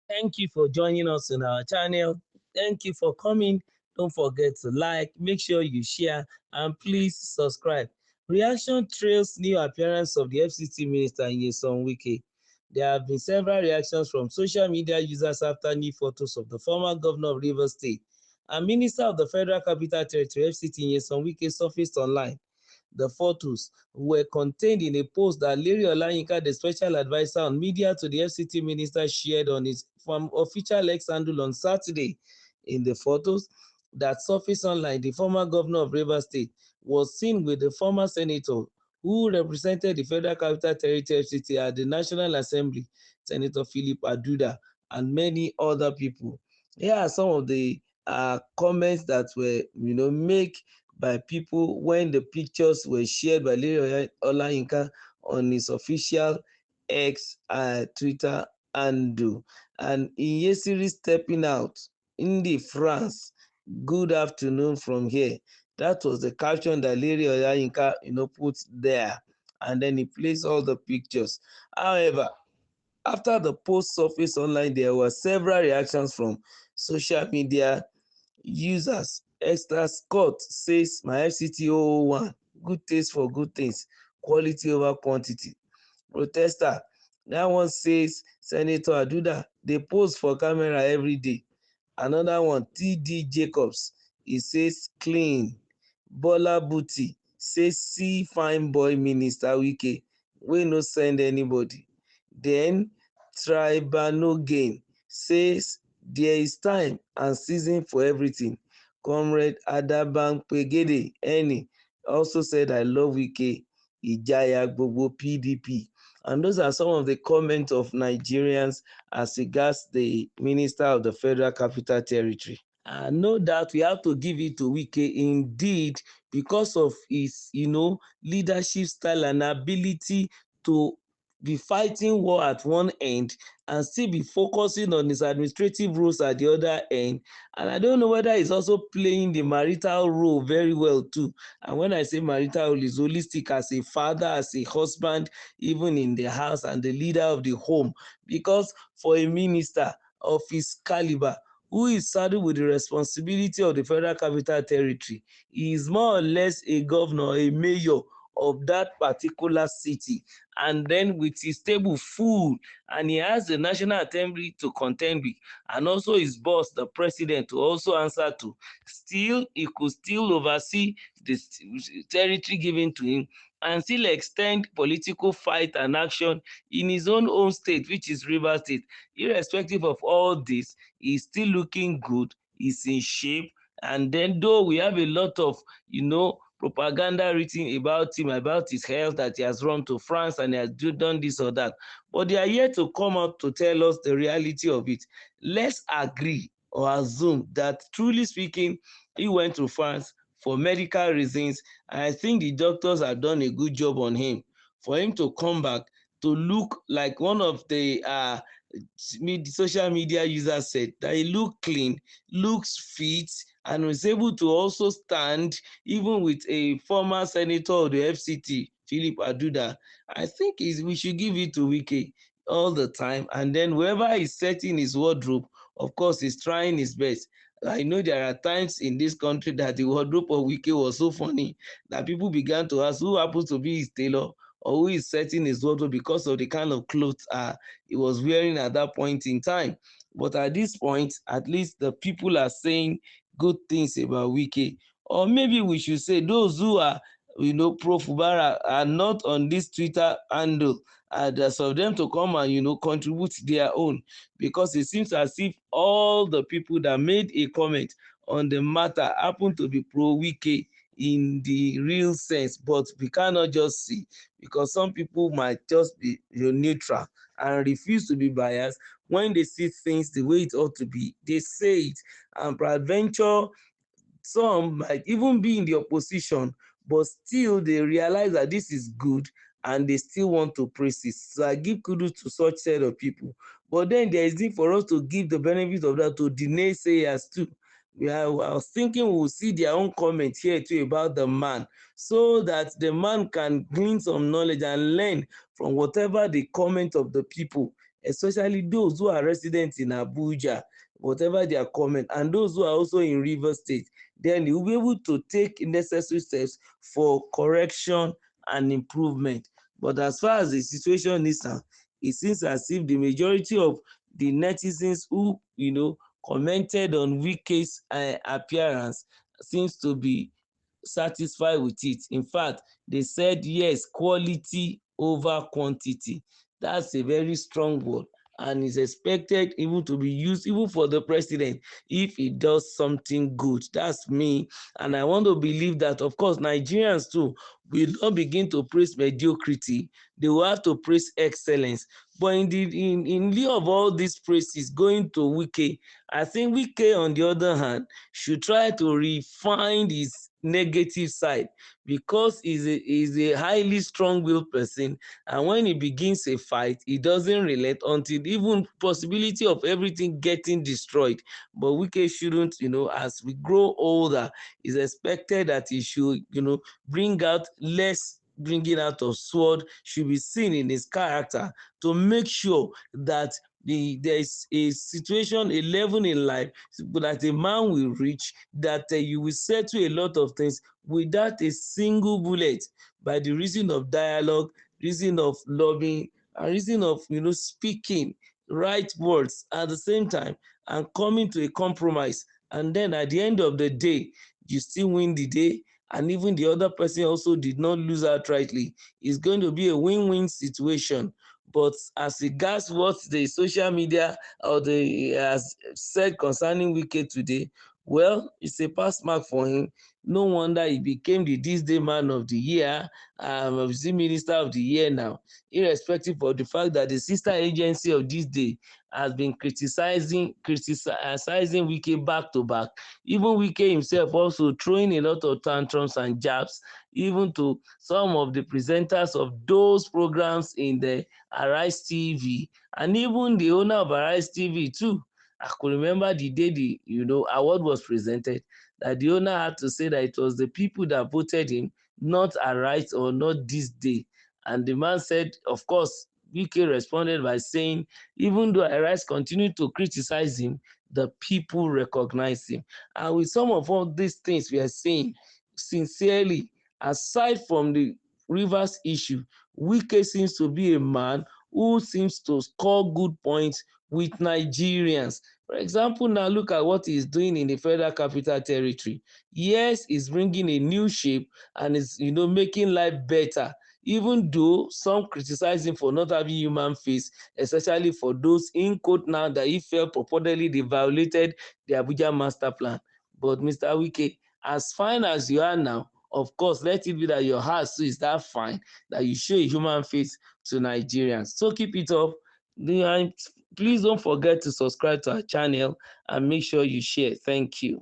Thank you for joining us on our channel. Thank you for coming. Don't forget to like, make sure you share, and please subscribe. Reaction trails new appearance of the FCT Minister Nyesom Wike. There have been several reactions from social media users after new photos of the former governor of Rivers State and Minister of the Federal Capital Territory FCT Nyesom Wike surfaced online. The photos were contained in a post that Larry Olayinka, the special advisor on media to the FCT minister, shared on his official X handle on Saturday. In the photos that surfaced online, the former governor of Rivers State was seen with the former senator who represented the Federal Capital Territory FCT at the National Assembly, Senator Philip Aduda, and many other people. Here are some of the comments that were, made by people when the pictures were shared by Larry Olayinka on his official X Twitter handle. And Inyesiri stepping out, Indy France, good afternoon from here. That was the caption that Larry Olayinka, put there. And then he placed all the pictures. However, after the post surfaced online, there were several reactions from social media users. Esther Scott says, my FCT 001, good taste for good things, quality over quantity. Protester, that one says, Senator Aduda, they pose for camera every day. Another one, TD Jacobs, he says, clean. Bola Buti says, see fine boy Minister Wike, we no send anybody. Then Tribanogain says, there is time and season for everything. Comrade Adaban Pegede Eni also said, I love Wike, Ijaya Gbogbo PDP. And those are some of the comments of Nigerians as regards the Minister of the Federal Capital Territory. No doubt we have to give it to Wike indeed because of his, leadership style and ability to be fighting war at one end and still be focusing on his administrative roles at the other end. And I don't know whether he's also playing the marital role very well too. And when I say marital role, it's holistic as a father, as a husband, even in the house and the leader of the home. Because for a minister of his caliber, who is saddled with the responsibility of the Federal Capital Territory, he is more or less a governor, a mayor of that particular city, and then with his table full, and he has the National Assembly to contend with, and also his boss, the president, to also answer to. Still, he could still oversee the territory given to him and still extend political fight and action in his own home state, which is Rivers State. Irrespective of all this, he's still looking good, he's in shape, and then though we have a lot of, propaganda written about him, about his health, that he has run to France and he has done this or that, but they are yet to come out to tell us the reality of it. Let's agree or assume that, truly speaking, he went to France for medical reasons, and I think the doctors have done a good job on him. For him to come back to look like one of the social media users said, that he looked clean, looks fit, and was able to also stand even with a former senator of the FCT, Philip Aduda. I think we should give it to Wike all the time. And then whoever is setting his wardrobe, of course, is trying his best. I know there are times in this country that the wardrobe of Wike was so funny that people began to ask who happens to be his tailor or who is setting his wardrobe because of the kind of clothes he was wearing at that point in time. But at this point, at least the people are saying good things about Wike. Or maybe we should say those who are, pro Fubara are not on this Twitter handle. There's of them to come and, contribute their own. Because it seems as if all the people that made a comment on the matter happen to be pro Wike in the real sense, but we cannot just see, because some people might just be neutral and refuse to be biased. When they see things the way it ought to be, they say it, and peradventure some might even be in the opposition, but still they realize that this is good and they still want to praise it. So I give kudos to such set of people. But then there is need for us to give the benefit of that to the naysayers too. I was thinking we will see their own comment here too about the man, so that the man can glean some knowledge and learn from whatever the comment of the people especially those who are resident in Abuja, whatever their comment, and those who are also in Rivers State, then you will be able to take necessary steps for correction and improvement. But as far as the situation is now, it seems as if the majority of the netizens who, commented on Wike's appearance seems to be satisfied with it. In fact, they said yes, quality over quantity. That's a very strong word, and is expected even to be used even for the president if he does something good. That's me, and I want to believe that, of course, Nigerians too will not begin to praise mediocrity. They will have to praise excellence. But in lieu of all these praises going to Wike, I think Wike, on the other hand, should try to refine his negative side, because he's a highly strong-willed person, and when he begins a fight, he doesn't relent until even possibility of everything getting destroyed. But Wike shouldn't, as we grow older, it's expected that he should, bring out less bringing out of sword should be seen in his character, to make sure that there is a situation, a level in life that a man will reach, that you will settle a lot of things without a single bullet, by the reason of dialogue, reason of lobbying, and reason of speaking right words at the same time and coming to a compromise. And then at the end of the day, you still win the day, and even the other person also did not lose outrightly. It's going to be a win-win situation. But as regards what the social media or the has said concerning Wike today, well, it's a pass mark for him. No wonder he became the this day man of the year, the minister of the year now, irrespective of the fact that the sister agency of this day has been criticizing Wike back to back. Even Wike himself also throwing a lot of tantrums and jabs, even to some of the presenters of those programs in the Arise TV, and even the owner of Arise TV too. I could remember the day the award was presented, that the owner had to say that it was the people that voted him, not Arise or not this day. And the man said, of course, Wike responded by saying, even though Arise continued to criticize him, the people recognize him. And with some of all these things we are saying, sincerely, aside from the Rivers issue, Wike seems to be a man who seems to score good points with Nigerians. For example, now look at what he's doing in the Federal Capital Territory. Yes, he's bringing a new shape and is, making life better. Even though some criticize him for not having human face, especially for those in quote now that he felt purportedly they violated the Abuja master plan. But Mr. Wike, as fine as you are now, of course, let it be that your heart too is that fine that you show a human face to Nigerians. So keep it up. And please don't forget to subscribe to our channel and make sure you share. Thank you.